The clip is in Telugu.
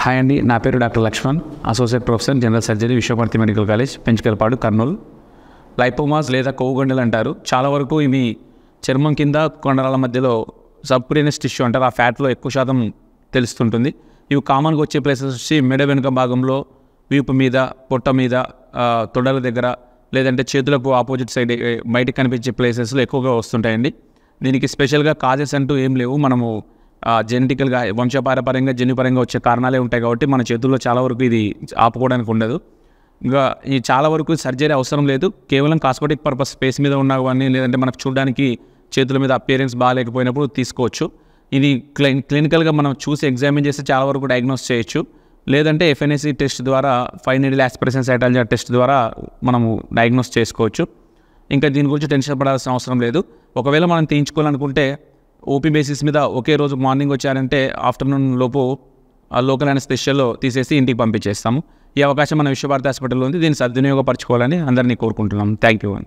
హాయ్ అండి, నా పేరు doctor Lakshman, associate professor general surgery, Vishwabharati medical college, Penchukalapadu, Kurnool. Lipomas లేదా కొవ్వుగొండలు అంటారు. చాలా వరకు ఇవి చర్మం కింద కండరాల మధ్యలో సబ్క్యూటేనియస్ టిష్యూ అంటారు. ఆ ఫ్యాట్లో ఎక్కువ శాతం తెలుస్తుంటుంది. ఇవి కామన్గా వచ్చే ప్లేసెస్ వచ్చి మెడ వెనుక భాగంలో, వీపు మీద, పొట్ట మీద, తొడల దగ్గర, లేదంటే చేతులకు ఆపోజిట్ సైడ్ బయటకు కనిపించే ప్లేసెస్లో ఎక్కువగా వస్తుంటాయండి. దీనికి స్పెషల్గా కాజెస్ అంటూ ఏం లేవు. మనము జెనెటికల్గా వంశపారపర్యంగా జన్యుపరంగా వచ్చే కారణాలే ఉంటాయి కాబట్టి మన చేతుల్లో చాలా వరకు ఇది ఆపుకోవడానికి ఉండదు. ఇంకా ఈ చాలా వరకు సర్జరీ అవసరం లేదు. కేవలం కాస్మెటిక్ పర్పస్ ఫేస్ మీద ఉన్నవన్నీ, లేదంటే మనకు చూడడానికి చేతుల మీద అపియరెన్స్ బాగాలేకపోయినప్పుడు తీసుకోవచ్చు. ఇది క్లినికల్గా మనం చూసి ఎగ్జామిన్ చేస్తే చాలా వరకు డయాగ్నోస్ చేయొచ్చు. లేదంటే ఎఫ్ఎన్ఏసి టెస్ట్ ద్వారా, 5 నీడిల్ ఆస్పిరేషన్ సైటాలజీ టెస్ట్ ద్వారా మనము డయాగ్నోస్ చేసుకోవచ్చు. ఇంకా దీని గురించి టెన్షన్ పడాల్సిన అవసరం లేదు. ఒకవేళ మనం తీయించుకోవాలనుకుంటే ఓపీ బేసిస్ మీద ఒకే రోజు మార్నింగ్ వచ్చారంటే ఆఫ్టర్నూన్ లోపు లోకల్ అనస్థీషియాలో తీసేసి ఇంటికి పంపించేస్తాము. ఈ అవకాశం మన విశ్వభారతి హాస్పిటల్లో ఉంది. దీన్ని సద్వినియోగపరచుకోవాలని అందరినీ కోరుకుంటున్నాం. థ్యాంక్ యూ అండి.